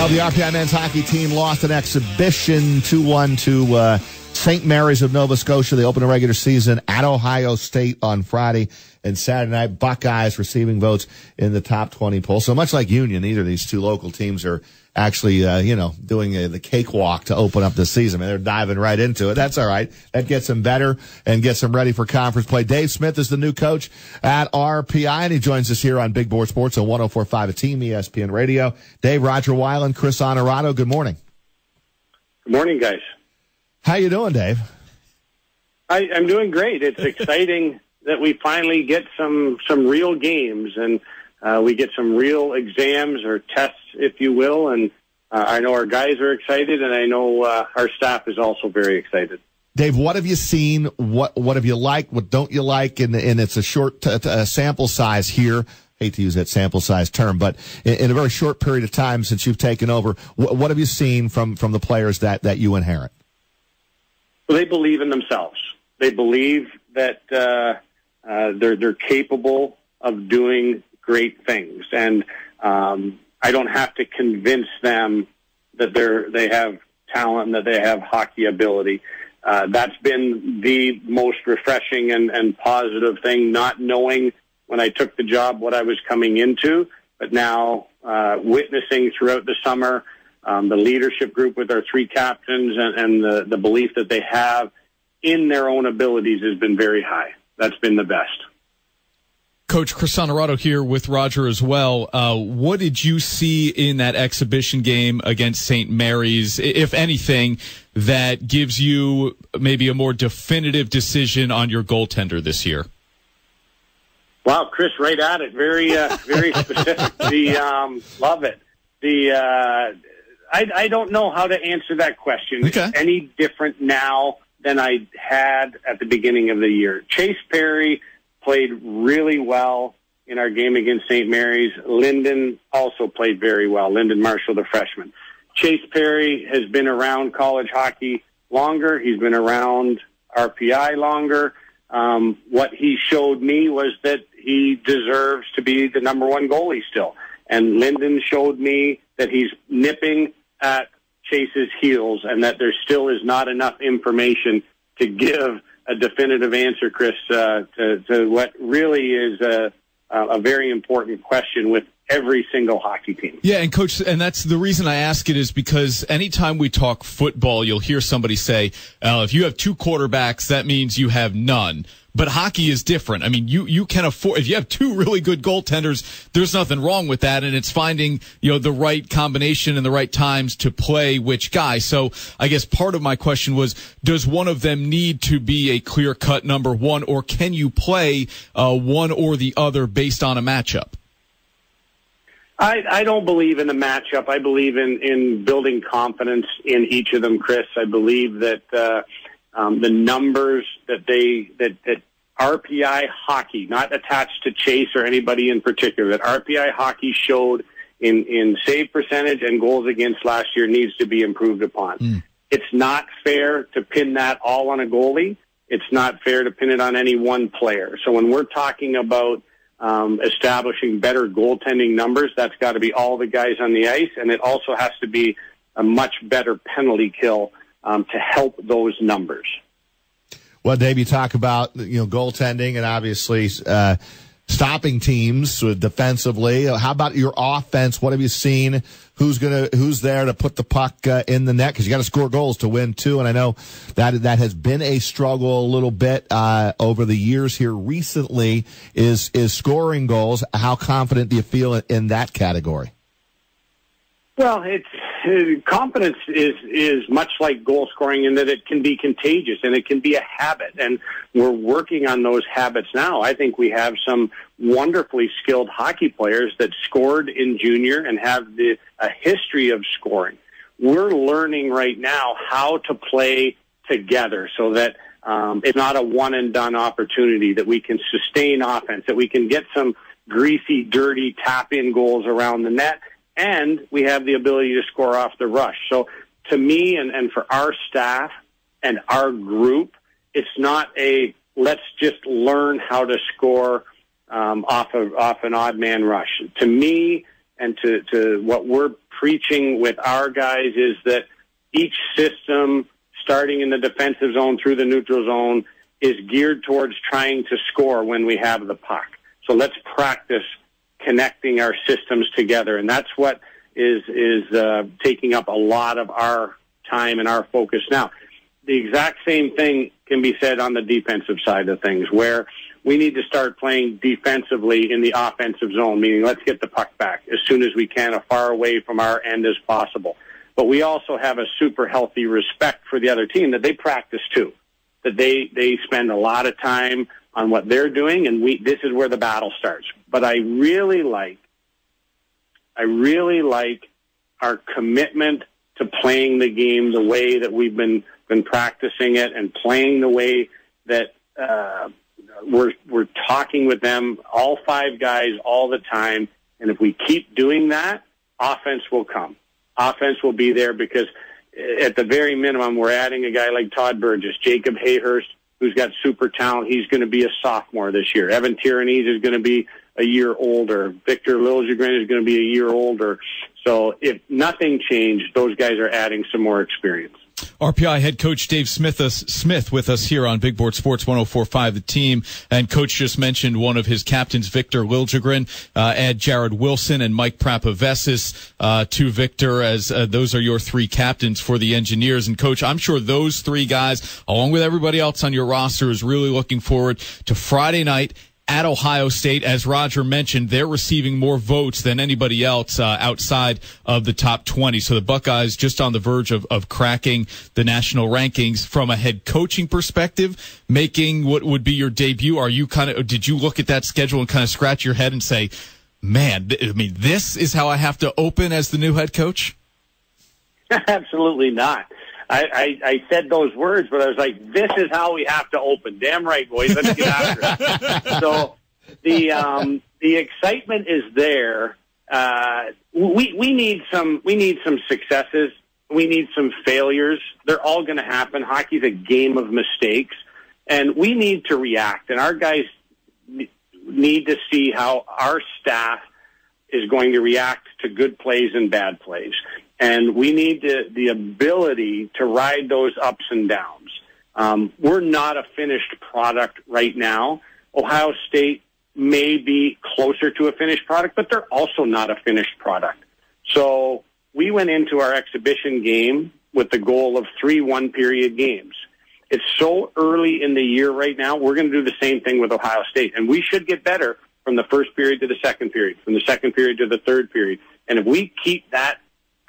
Well, the RPI men's hockey team lost an exhibition 2-1 to St. Mary's of Nova Scotia. They opened a regular season at Ohio State on Friday, and Saturday night, Buckeyes receiving votes in the top 20 poll. So much like Union, neither of these two local teams are actually, doing the cakewalk to open up the season. I mean, they're diving right into it. That's all right. That gets them better and gets them ready for conference play. Dave Smith is the new coach at RPI, and he joins us here on Big Board Sports on 104.5 at Team ESPN Radio. Dave, Roger Weiland, Chris Honorato, good morning. Good morning, guys. How you doing, Dave? I'm doing great. It's exciting that we finally get some real games, and we get some real exams or tests, if you will, and I know our guys are excited, and I know our staff is also very excited. Dave, what have you seen? What have you liked? What don't you like? And it's a short sample size here. Hate to use that sample size term, but in a very short period of time since you've taken over, what have you seen from the players that you inherit? Well, they believe in themselves. They believe that they're capable of doing great things, and I don't have to convince them that they have talent and that they have hockey ability. That's been the most refreshing and positive thing, not knowing when I took the job what I was coming into, but now witnessing throughout the summer the leadership group with our three captains and the belief that they have in their own abilities has been very high. That's been the best. Coach, Chris Honorato here with Roger as well. What did you see in that exhibition game against St. Mary's, if anything, that gives you maybe a more definitive decision on your goaltender this year? Wow, Chris, right at it. Very specific. Love it. I don't know how to answer that question. Okay. It's any different now than I had at the beginning of the year. Chase Perry played really well in our game against St. Mary's. Lyndon also played very well. Lyndon Marshall, the freshman. Chase Perry has been around college hockey longer. He's been around RPI longer. What he showed me was that he deserves to be the number one goalie still. And Lyndon showed me that he's nipping at Chase's heels and that there still is not enough information to give a definitive answer, Chris, to what really is a very important question with every single hockey team. Yeah, and Coach, and that's the reason I ask it is because anytime we talk football, you'll hear somebody say, if you have two quarterbacks, that means you have none. But hockey is different. I mean, you can afford, if you have two really good goaltenders, there's nothing wrong with that. And it's finding, the right combination and the right times to play which guy. So I guess part of my question was, does one of them need to be a clear-cut number one, or can you play one or the other based on a matchup? I don't believe in a matchup. I believe in building confidence in each of them, Chris. I believe that the numbers that RPI Hockey, not attached to Chase or anybody in particular, that RPI Hockey showed in save percentage and goals against last year needs to be improved upon. It's not fair to pin that all on a goalie. It's not fair to pin it on any one player. So when we're talking about establishing better goaltending numbers, that's got to be all the guys on the ice, and it also has to be a much better penalty kill to help those numbers. Well, Dave, you talk about goaltending and obviously stopping teams defensively. How about your offense? What have you seen? Who's there to put the puck in the net? Because you got to score goals to win too. And I know that has been a struggle a little bit over the years here recently. Is scoring goals? How confident do you feel in that category? Well, confidence is much like goal scoring in that it can be contagious and it can be a habit, and we're working on those habits now. I think we have some wonderfully skilled hockey players that scored in junior and have a history of scoring. We're learning right now how to play together so that it's not a one-and-done opportunity, that we can sustain offense, that we can get some greasy, dirty tap-in goals around the net, and we have the ability to score off the rush. So to me and for our staff and our group, it's not a let's just learn how to score off an odd man rush. To me and to what we're preaching with our guys is that each system, starting in the defensive zone through the neutral zone, is geared towards trying to score when we have the puck. So let's practice connecting our systems together, and that's what is taking up a lot of our time and our focus now. The exact same thing can be said on the defensive side of things, where we need to start playing defensively in the offensive zone, meaning let's get the puck back as soon as we can, as far away from our end as possible. But we also have a super healthy respect for the other team that they practice too, that they spend a lot of time on what they're doing, and this is where the battle starts. But I really like our commitment to playing the game the way that we've been practicing it, and playing the way that we're talking with them, all five guys, all the time. And if we keep doing that, offense will come. Offense will be there, because at the very minimum, we're adding a guy like Todd Burgess, Jacob Hayhurst, who's got super talent. He's going to be a sophomore this year. Evan Tyranese is going to be a year older. Victor Liljegren is going to be a year older. So if nothing changed, those guys are adding some more experience. RPI head coach Dave Smith with us here on Big Board Sports 104.5 The Team. And coach just mentioned one of his captains, Victor Liljegren. Add Jared Wilson and Mike Prapavesis to Victor, as those are your three captains for the Engineers. And coach, I'm sure those three guys, along with everybody else on your roster, is really looking forward to Friday night at Ohio State. As Roger mentioned, they're receiving more votes than anybody else outside of the top 20. So the Buckeyes just on the verge of cracking the national rankings. From a head coaching perspective, making what would be your debut, did you look at that schedule and kind of scratch your head and say, man, this is how I have to open as the new head coach? Absolutely not. I said those words, but I was like, this is how we have to open. Damn right, boys. Let's get after it. So the excitement is there. We need some successes. We need some failures. They're all going to happen. Hockey's a game of mistakes, and we need to react. And our guys need to see how our staff is going to react to good plays and bad plays. And we need the ability to ride those ups and downs. We're not a finished product right now. Ohio State may be closer to a finished product, but they're also not a finished product. So we went into our exhibition game with the goal of 3 one-period games. It's so early in the year right now. We're going to do the same thing with Ohio State, and we should get better from the first period to the second period, from the second period to the third period. And if we keep that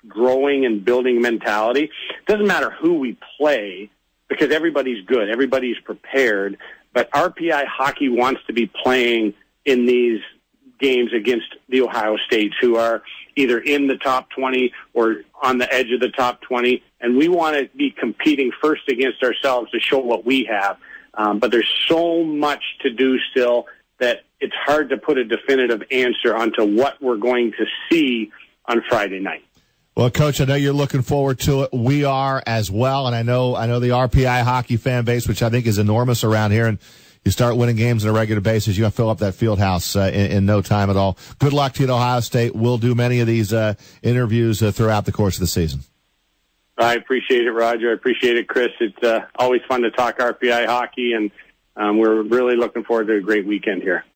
growing and building mentality, it doesn't matter who we play, because everybody's good, everybody's prepared. But RPI Hockey wants to be playing in these games against the Ohio States, who are either in the top 20 or on the edge of the top 20. And we want to be competing first against ourselves to show what we have. But there's so much to do still that it's hard to put a definitive answer onto what we're going to see on Friday night. Well, Coach, I know you're looking forward to it. We are as well, and I know the RPI hockey fan base, which I think is enormous around here, and you start winning games on a regular basis, you're going to fill up that field house in no time at all. Good luck to you at Ohio State. We'll do many of these interviews throughout the course of the season. I appreciate it, Roger. I appreciate it, Chris. It's always fun to talk RPI hockey, and we're really looking forward to a great weekend here.